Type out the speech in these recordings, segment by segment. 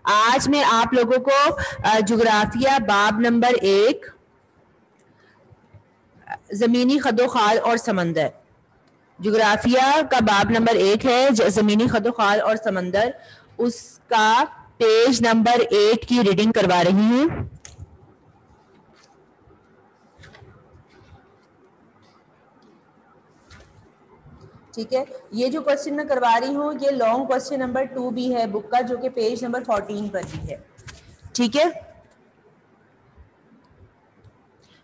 آج میں آپ لوگوں کو جغرافیہ باب نمبر 1 زمینی خد و خال اور سمندر، جغرافیہ کا باب نمبر 1 ہے زمینی خد و خال اور سمندر، اس کا پیج نمبر 8 کی ریڈنگ کروا رہی ہوں۔ ٹھیک ہے، یہ جو کوشچن میں کروا رہی ہوں یہ لانگ کوشچن نمبر 2 بھی ہے بک کا، جو کہ پیج نمبر 14 پر بھی ہے۔ ٹھیک ہے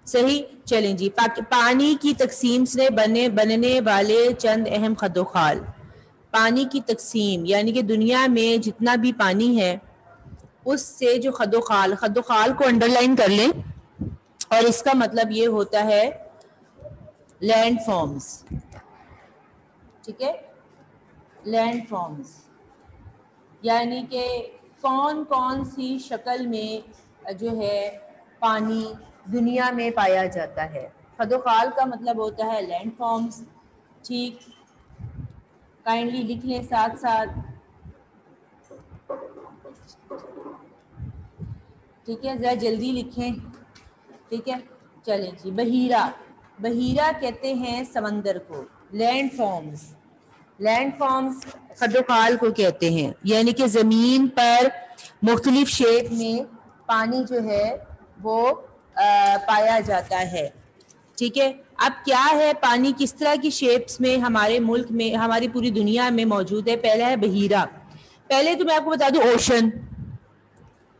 صحیح، چلیں جی۔ پانی کی تقسیم سے بننے والے چند اہم خد و خال۔ پانی کی تقسیم یعنی کہ دنیا میں جتنا بھی پانی ہے اس سے جو خد و خال کو انڈر لائن کر لیں، اور اس کا مطلب یہ ہوتا ہے لینڈ فارمز۔ ٹھیک ہے، لینڈ فارمز یعنی کہ کون کون سی شکل میں جو ہے پانی دنیا میں پایا جاتا ہے۔ خد و خال کا مطلب ہوتا ہے لینڈ فارمز۔ ٹھیک، کائنڈلی لکھ لیں ساتھ ساتھ۔ ٹھیک ہے، ذرا جلدی لکھیں۔ ٹھیک ہے، چلیں جی۔ بحیرہ کہتے ہیں سمندر کو۔ لینڈ فارمز خد و خال کو کہتے ہیں، یعنی کہ زمین پر مختلف شیپ میں پانی جو ہے وہ پایا جاتا ہے۔ ٹھیک ہے، اب کیا ہے پانی کس طرح کی شیپس میں ہمارے ملک میں، ہماری پوری دنیا میں موجود ہے؟ پہلا ہے بحیرہ۔ پہلے تو میں آپ کو بتا دوں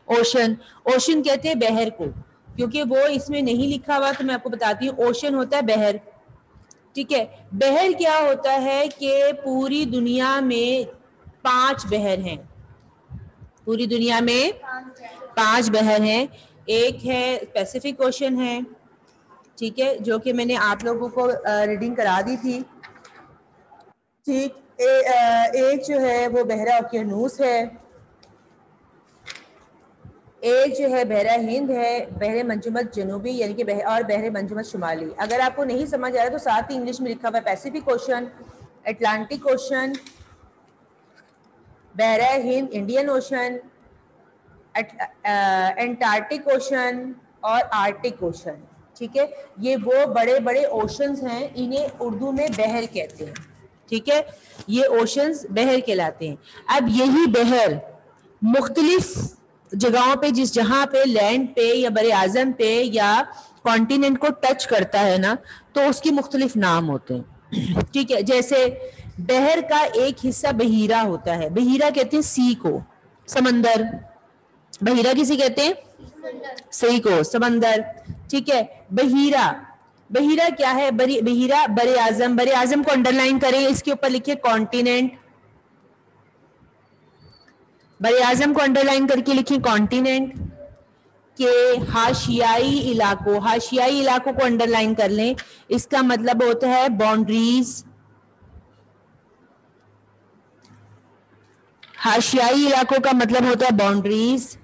اوشن کہتے ہیں بحر کو، کیونکہ وہ اس میں نہیں لکھا ہوا تو میں آپ کو بتاتی ہوں۔ اوشن ہوتا ہے بحر۔ ٹھیک ہے، بحر کیا ہوتا ہے کہ پوری دنیا میں 5 بحر ہیں۔ پوری دنیا میں 5 بحر ہیں۔ ایک ہے پیسیفک اوشن ہے، ٹھیک ہے، جو کہ میں نے آپ لوگوں کو ریڈنگ کرا دی تھی۔ ٹھیک، ایک جو ہے وہ بحیرہ اوقیانوس ہے، ایک جو ہے بحیرہ ہند ہے، بحر منجمد جنوبی یعنی کہ اور بحر منجمد شمالی۔ اگر آپ کو نہیں سمجھ آ رہا تو ساتھ ہی انگلش میں لکھا ہوا ہے پیسیفک اوشن، اٹلانٹک اوشن، بحیرہ ہند انڈین اوشن، انٹارکٹک اوشن اور آرکٹک اوشن۔ ٹھیک ہے، یہ وہ بڑے بڑے اوشنز ہیں، انہیں اردو میں بحر کہتے ہیں۔ ٹھیک ہے، یہ اوشنز بحر کہلاتے ہیں۔ اب یہی بحر مختلف جگہوں پہ، جہاں پہ لینڈ پہ یا بر اعظم پہ یا کانٹیننٹ کو ٹچ کرتا ہے نا، تو اس کی مختلف نام ہوتے ہیں۔ ٹھیک ہے، جیسے بحر کا ایک حصہ بحیرہ ہوتا ہے۔ بحیرہ کہتے ہیں سی کو، سمندر۔ بحیرہ کسی کہتے ہیں؟ سی کو، سمندر۔ ٹھیک ہے، بحیرہ کیا ہے؟ بحیرہ بر اعظم کو انڈر لائن کریں، اس کے اوپر لکھیں کانٹیننٹ۔ بر اعظم کو انڈر لائن کر کے لکھیں کانٹیننٹ کے حاشیائی علاقوں کو انڈر لائن کر لیں، اس کا مطلب ہوتا ہے باؤنڈریز۔ حاشیائی علاقوں کا مطلب ہوتا ہے باؤنڈریز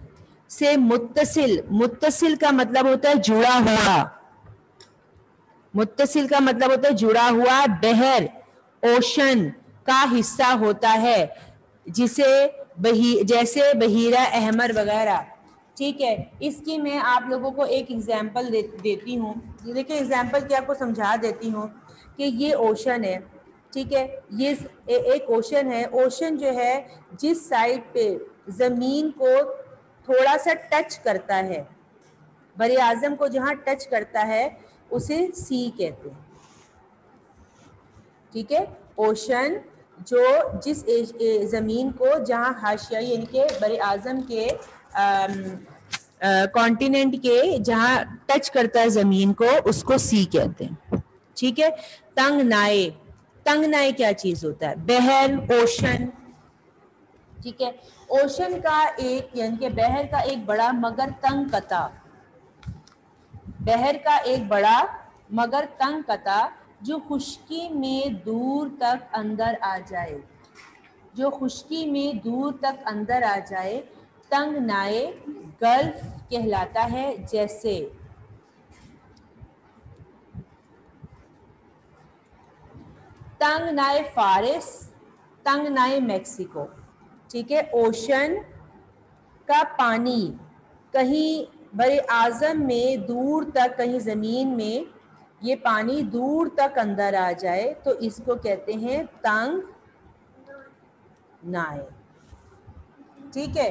سے متصل کا مطلب ہوتا ہے جڑا ہوا۔ متصل کا مطلب ہوتا ہے جڑا ہوا۔ بحر اوشن کا حصہ ہوتا ہے، جیسے بحیرہ احمر وغیرہ۔ ٹھیک ہے، اس کی میں آپ لوگوں کو ایک ایگزامپل دیتی ہوں۔ دیکھیں ایگزامپل کی آپ کو سمجھا دیتی ہوں کہ یہ اوشن ہے۔ ٹھیک ہے، یہ ایک اوشن ہے۔ اوشن جو ہے جس سائڈ پہ زمین کو تھوڑا سا ٹچ کرتا ہے، بر اعظم کو جہاں ٹچ کرتا ہے اسے سی کہتے ہیں۔ ٹھیک ہے، اوشن جو جس زمین کو جہاں حاشیائی یعنی کہ بر اعظم کے کانٹیننٹ کے جہاں ٹچ کرتا ہے زمین کو، اس کو سی کہتے ہیں۔ ٹھیک ہے، تنگ نائے کیا چیز ہوتا ہے؟ بحر، اوشن۔ ٹھیک ہے، اوشن کا ایک یعنی کہ بحر کا ایک بڑا مگر تنگ قطع، بحر کا ایک بڑا مگر تنگ قطع جو خشکی میں دور تک اندر آ جائے، جو خشکی میں دور تک اندر آ جائے، تنگ نائے گلف کہلاتا ہے۔ جیسے تنگ نائے فارس، تنگ نائے میکسیکو۔ ٹھیک ہے، اوشن کا پانی کہیں بر اعظم میں دور تک، کہیں زمین میں یہ پانی دور تک اندر آ جائے تو اس کو کہتے ہیں تنگ نائے. ٹھیک ہے.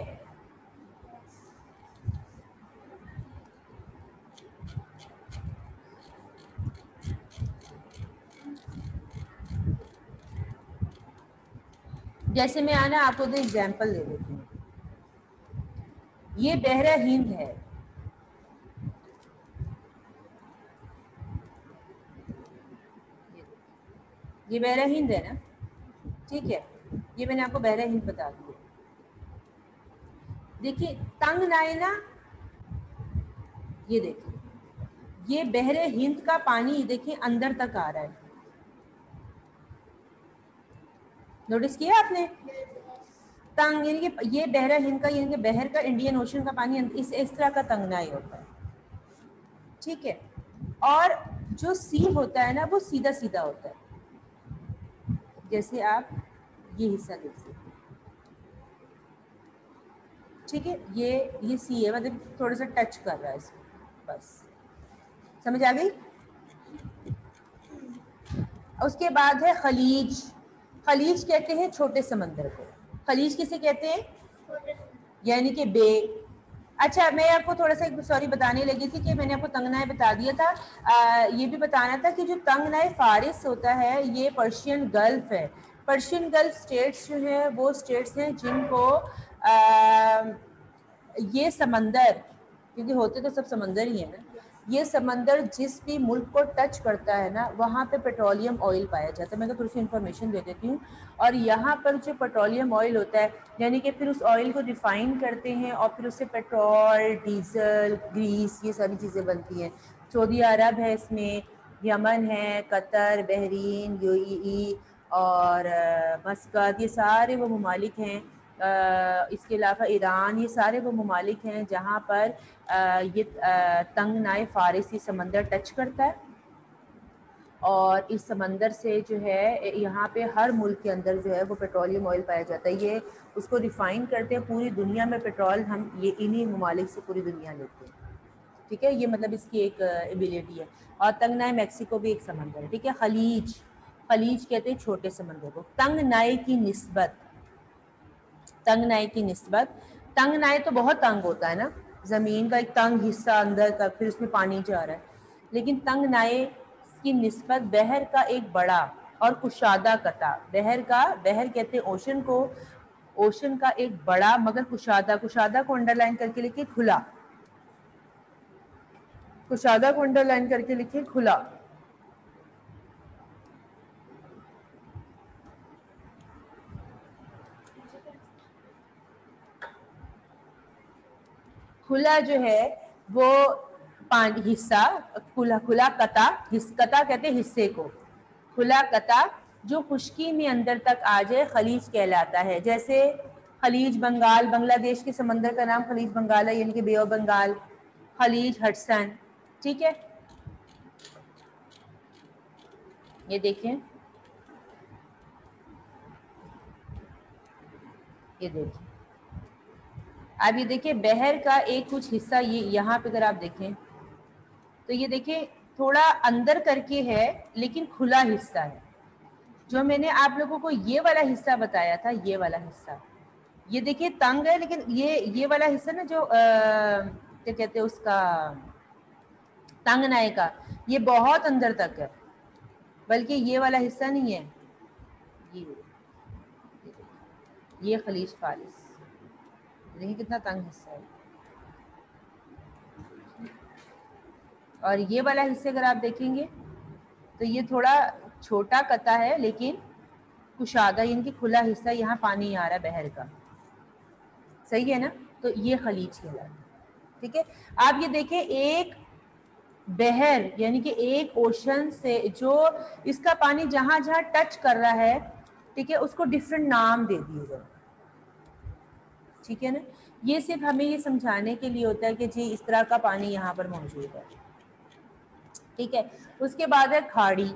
جیسے میں آنا آپ کو ایگزامپل دے دیتی ہوں. یہ بحر ہند ہے. یہ بحر ہند ہے نا. ٹھیک ہے. یہ میں نے آپ کو بحر ہند بتا دیا. دیکھیے تنگ نائے نا، یہ دیکھیں یہ بحر ہند کا پانی دیکھیں اندر تک آ رہا ہے. نوٹس کیا آپ نے؟ تنگ یعنی کہ یہ بحر ہند کا، یعنی کہ بحر کا، انڈین اوشن کا پانی اس طرح کا تنگنائی ہوتا ہے. ٹھیک ہے. اور جو سی ہوتا ہے نا وہ سیدھا سیدھا ہوتا ہے. جیسے آپ یہ حصہ دیکھ سکتے ہیں. ٹھیک ہے. یہ سی ہے، مطلب تھوڑا سا ٹچ کر رہا ہے اس کو. بس سمجھ آ گئی. اس کے بعد ہے خلیج. خلیج کہتے ہیں چھوٹے سمندر کو. خلیج کسے کہتے ہیں؟ یعنی کہ بے. اچھا میں آپ کو تھوڑا سا سوری بتانے لگی تھی کہ میں نے آپ کو تنگنائے بتا دیا تھا. یہ بھی بتانا تھا کہ جو تنگنائے فارس ہوتا ہے یہ پرشین گلف ہے. پرشین گلف اسٹیٹس جو ہیں وہ اسٹیٹس ہیں جن کو یہ سمندر، کیونکہ ہوتے تو سب سمندر ہی ہیں نا، یہ سمندر جس بھی ملک کو ٹچ کرتا ہے نا وہاں پہ پیٹرولیم آئل پایا جاتا ہے. میں تو تھوڑی سی انفارمیشن دے دیتی ہوں. اور یہاں پر جو پیٹرولیم آئل ہوتا ہے یعنی کہ پھر اس آئل کو ریفائن کرتے ہیں اور پھر اس سے پیٹرول، ڈیزل، گریس، یہ ساری چیزیں بنتی ہیں. سعودی عرب ہے اس میں، یمن ہے، قطر، بحرین، یو اے ای اور مسقط، یہ سارے وہ ممالک ہیں. اس کے علاوہ ایران، یہ سارے وہ ممالک ہیں جہاں پر یہ تنگنائے فارس یہ سمندر ٹچ کرتا ہے. اور اس سمندر سے جو ہے یہاں پہ ہر ملک کے اندر جو ہے وہ پیٹرولیم آئل پایا جاتا ہے. یہ اس کو ریفائن کرتے ہیں. پوری دنیا میں پیٹرول ہم یہ انہی ممالک سے پوری دنیا لیتے ہیں. ٹھیک ہے. یہ مطلب اس کی ایک ایبیلٹی ہے. اور تنگنائے میکسیکو بھی ایک سمندر ہے. ٹھیک ہے. خلیج، خلیج کہتے ہیں چھوٹے سمندر کو. تنگنائے کی نسبت، تنگنائے کی نسبت، تنگنائے تو بہت تنگ ہوتا ہے نا، زمین کا ایک تنگ حصہ اندر کا، پھر اس میں پانی جا رہا ہے. لیکن تنگنائے کی نسبت بحر کا ایک بڑا اور کشادہ قطع، بحر کا، بحر کہتے ہیں اوشن کو، اوشن کا ایک بڑا مگر کشادہ، کشادہ کو انڈر لائن کر کے لکھیں کھلا، کشادہ کو انڈر لائن کر کے لکھیں کھلا. کھلا جو ہے وہ پانی حصہ، کھلا قطع، قطع کہتے ہیں حصے کو، کھلا قطع جو خشکی میں اندر تک آ جائے خلیج کہلاتا ہے. جیسے خلیج بنگال، بنگلہ دیش کے سمندر کا نام خلیج بنگال ہے، یعنی کہ بے آف بنگال. خلیج ہڈسن. ٹھیک ہے. یہ دیکھیں، یہ دیکھیں، اب یہ دیکھیں بحر کا ایک کچھ حصہ یہ یہاں پہ اگر آپ دیکھیں تو یہ دیکھیں تھوڑا اندر کر کے ہے لیکن کھلا حصہ ہے. جو میں نے آپ لوگوں کو یہ والا حصہ بتایا تھا، یہ والا حصہ یہ دیکھیں تنگ ہے، لیکن یہ والا حصہ نا جو کیا کہتے ہیں اس کا، تنگنائے کا، یہ بہت اندر تک ہے، بلکہ یہ والا حصہ نہیں ہے. یہ خلیج فارس دیکھیں کتنا تنگ حصہ ہے. اور یہ والا حصہ اگر آپ دیکھیں گے تو یہ تھوڑا چھوٹا قطع ہے لیکن کشادہ، یعنی کہ کھلا حصہ، یہاں پانی آ رہا ہے بحر کا. صحیح ہے نا. تو یہ خلیج کہلاتا ہے. ٹھیک ہے. آپ یہ دیکھیں ایک بحر یعنی کہ ایک اوشن سے جو اس کا پانی جہاں جہاں ٹچ کر رہا ہے، ٹھیک ہے، اس کو ڈفرنٹ نام دے دیے گئے. ٹھیک ہے نا. یہ صرف ہمیں یہ سمجھانے کے لیے ہوتا ہے کہ جی اس طرح کا پانی یہاں پر موجود ہے. ٹھیک ہے. اس کے بعد ہے کھاڑی.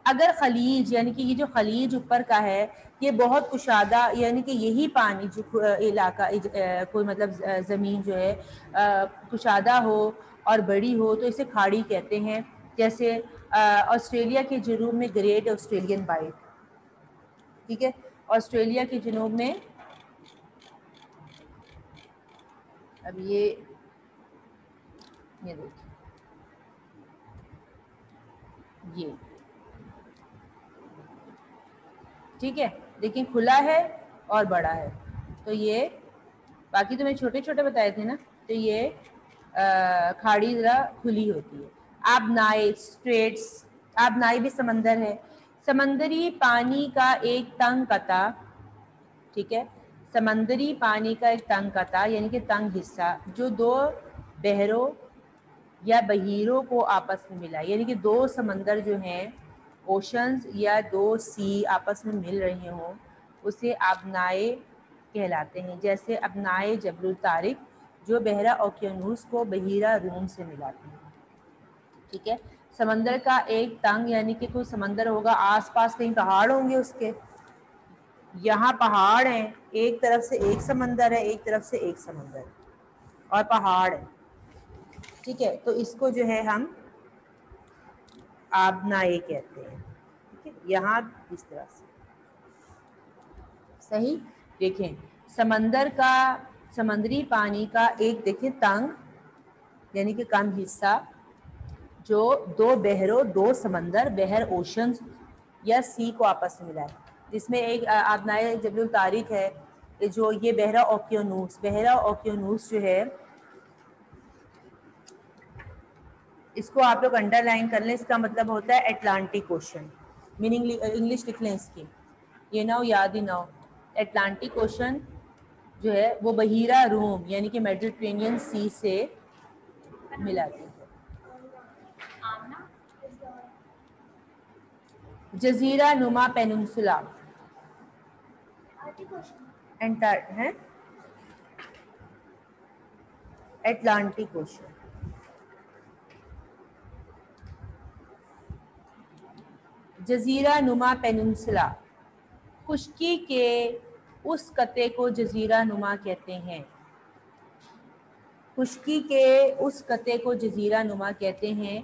اگر خلیج یعنی کہ یہ جو خلیج اوپر کا ہے یہ بہت کشادہ یعنی کہ یہی پانی جو علاقہ کوئی مطلب زمین جو ہے کشادہ ہو اور بڑی ہو تو اسے کھاڑی کہتے ہیں. جیسے آسٹریلیا کے جنوب میں گریٹ آسٹریلین بائٹ, ٹھیک ہے, آسٹریلیا کے جنوب میں اب یہ دیکھیں یہ ٹھیک ہے, لیکن کھلا ہے اور بڑا ہے. تو یہ باقی تو میں چھوٹے چھوٹے بتائے تھے نا, تو یہ کھاڑی ذرا کھلی ہوتی ہے. آبنائی اسٹریٹس, آبنائی بھی سمندر ہے, سمندری پانی کا ایک تنگ قطع, ٹھیک ہے, سمندری پانی کا ایک تنگ قطع یعنی کہ تنگ حصہ جو دو بحروں یا بحیروں کو آپس میں ملا, یعنی کہ دو سمندر جو ہیں اوشنز یا دو سی آپس میں مل رہے ہوں اسے آبنائے کہلاتے ہیں. جیسے ابنائے جبل الطارق جو بحیرہ اوقیانوس کو بحیرہ روم سے ملاتے ہیں, ٹھیک ہے. سمندر کا ایک تنگ یعنی کہ کوئی سمندر ہوگا, آس پاس کہیں پہاڑ ہوں گے اس کے, یہاں پہاڑ ہیں, ایک طرف سے ایک سمندر ہے ایک طرف سے ایک سمندر اور پہاڑ ہے, ٹھیک ہے. تو اس کو جو ہے ہم آبنائے کہتے ہیں, ٹھیک ہے. یہاں اس طرح سے صحیح دیکھیں, سمندری پانی کا ایک دیکھیں تنگ یعنی کہ کم حصہ جو دو بحروں دو سمندر بحر اوشنز یا سی کو آپس میں ملا ہے, جس میں ایک آبنائے جبل الطارق ہے جو یہ بحیرہ اوقیانوس جو ہے اس کو آپ لوگ انڈر لائن کر لیں, اس کا مطلب ہوتا ہے اٹلانٹک اوشن, میننگ انگلش لکھ لیں اس کی, یہ نہ ہو یاد ہی نہ ہو. اٹلانٹک اوشن جو ہے وہ بحیرہ روم یعنی کہ میڈیٹرینین سی سے ملاتی ہے. جزیرہ نما پیننسولا اٹلانٹک اوشن, جزیرہ نما پیننسولا خشکی کے اس قطعے کو جزیرہ نما کہتے ہیں. خشکی کے اس قطعے کو جزیرہ نما کہتے ہیں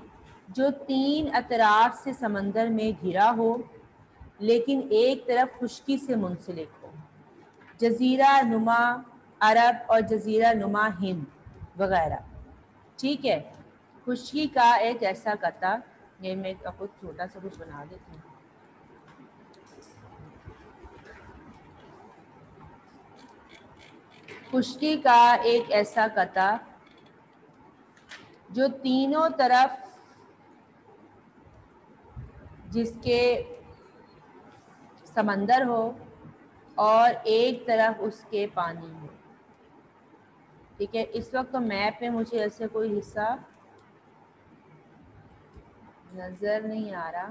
جو تین اطراف سے سمندر میں گھرا ہو لیکن ایک طرف خشکی سے منسلک ہو. جزیرہ نما عرب اور جزیرہ نما ہند وغیرہ, ٹھیک ہے. خشکی کا ایک ایسا قطع, یہ میں کچھ چھوٹا سا کچھ بنا دیتی ہوں. خشکی کا ایک ایسا قطع جو تینوں طرف جس کے سمندر ہو اور ایک طرف اس کے پانی ہو, ٹھیک ہے. اس وقت تو میپ میں مجھے ایسے کوئی حصہ نظر نہیں آ رہا,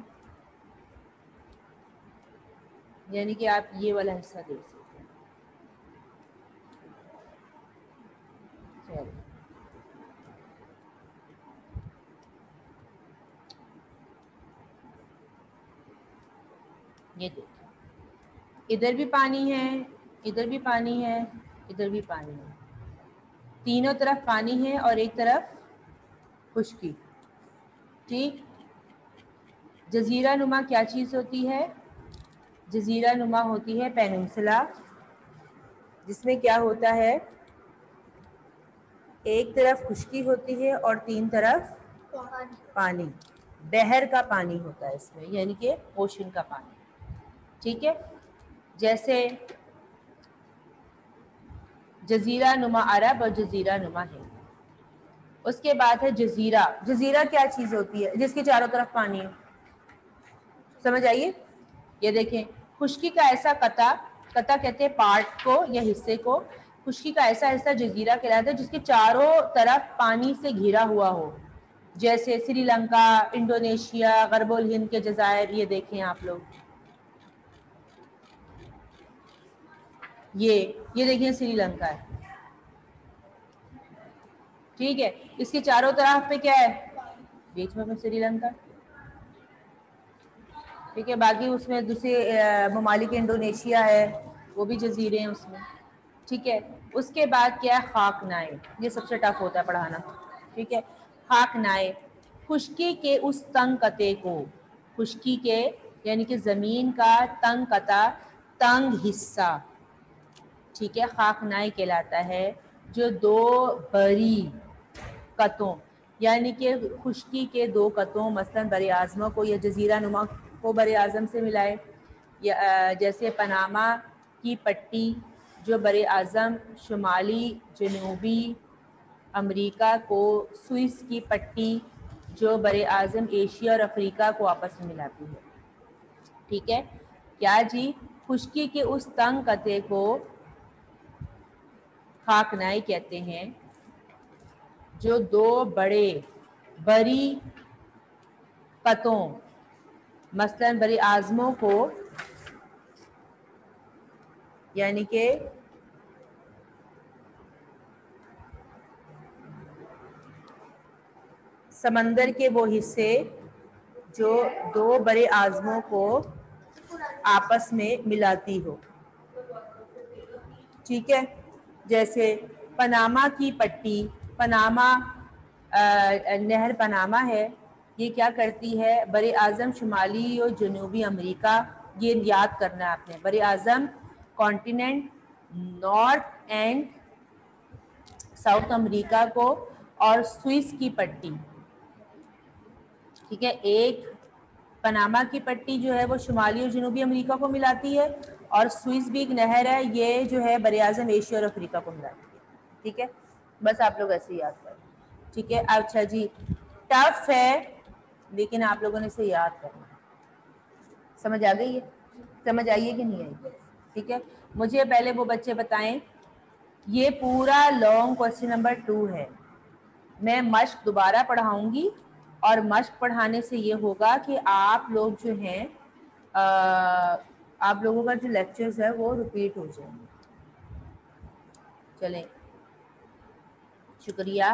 یعنی کہ آپ یہ والا حصہ دیکھ سکتے ہیں. یہ دیکھیں, ادھر بھی پانی ہے, ادھر بھی پانی ہے, ادھر بھی پانی ہے, تینوں طرف پانی ہے اور ایک طرف خشکی, ٹھیک. جزیرہ نما کیا چیز ہوتی ہے؟ جزیرہ نما ہوتی ہے پیننسولا, جس میں کیا ہوتا ہے ایک طرف خشکی ہوتی ہے اور تین طرف پانی, بحر کا پانی ہوتا ہے اس میں یعنی کہ اوشن کا پانی, ٹھیک ہے. جیسے جزیرہ نما عرب اور جزیرہ نما ہند. اس کے بعد ہے جزیرہ. جزیرہ کیا چیز ہوتی ہے جس کے چاروں طرف پانی ہو؟ سمجھ آئیے, یہ دیکھیں, خشکی کا ایسا قطع کہتے ہیں پارٹ کو یا حصے کو, خشکی کا ایسا حصہ جزیرہ کہلاتا ہے جس کے چاروں طرف پانی سے گھرا ہوا ہو, جیسے سری لنکا, انڈونیشیا, غرب الہند کے جزائر. یہ دیکھیں آپ لوگ, یہ دیکھیں سری لنکا ہے, ٹھیک ہے. اس کے چاروں طرف پہ کیا ہے, بیچ میں سری لنکا, ٹھیک ہے. باقی اس میں دوسرے ممالک انڈونیشیا ہے، وہ بھی جزیرے ہیں اس میں. ٹھیک ہے. اس کے بعد کیا ہے خاکنائے، یہ سب سے ٹف ہوتا ہے پڑھانا. ٹھیک ہے. خاکنائے، خشکی کے اس تنگ قطعے کو، خشکی کے یعنی کہ زمین کا تنگ قطع، تنگ حصہ، ٹھیک ہے، خاکنائے کہلاتا ہے. جو دو بری قطعوں یعنی کہ خشکی کے دو قطعوں مثلاً بر اعظم کو یا جزیرہ نما کو بر اعظم سے ملائے، یا جیسے پاناما کی پٹی جو بر اعظم شمالی جنوبی امریکہ کو سوئس کی پٹی جو بر اعظم ایشیا اور افریقہ کو آپس میں ملاتی ہے. ٹھیک ہے. کیا جی، خشکی کے اس تنگ قطعے کو خاکنائے کہتے ہیں جو دو بڑے بری قطعوں مثلاً بر اعظموں کو یعنی کہ سمندر کے وہ حصے جو دو بر اعظموں کو آپس میں ملاتی ہو. ٹھیک ہے. جیسے پاناما کی پٹی، پاناما نہر پاناما ہے، یہ کیا کرتی ہے بر اعظم شمالی اور جنوبی امریکہ، یہ یاد کرنا ہے آپ نے، بر اعظم کانٹیننٹ نارتھ اینڈ ساؤتھ امریکہ کو اور سوئس کی پٹی. ٹھیک ہے. ایک پاناما کی پٹی جو ہے وہ شمالی اور جنوبی امریکہ کو ملاتی ہے، اور سوئس بھی ایک نہر ہے، یہ جو ہے بر اعظم ایشیا اور افریقہ کو ملاتی ہے. ٹھیک ہے. بس آپ لوگ ایسے ہی یاد کریں. ٹھیک ہے. اچھا جی، ٹف ہے لیکن آپ لوگوں نے اسے یاد کرنا. سمجھ آ گئی ہے؟ سمجھ آئیے کہ نہیں آئی؟ ٹھیک ہے. مجھے پہلے وہ بچے بتائیں، یہ پورا لانگ کوسچن نمبر 2 ہے. میں مشق دوبارہ پڑھاؤں گی، اور مشق پڑھانے سے یہ ہوگا کہ آپ لوگ جو ہیں آپ لوگوں کا جو لیکچرز ہے وہ ریپیٹ ہو جائیں گے. چلیں، شکریہ.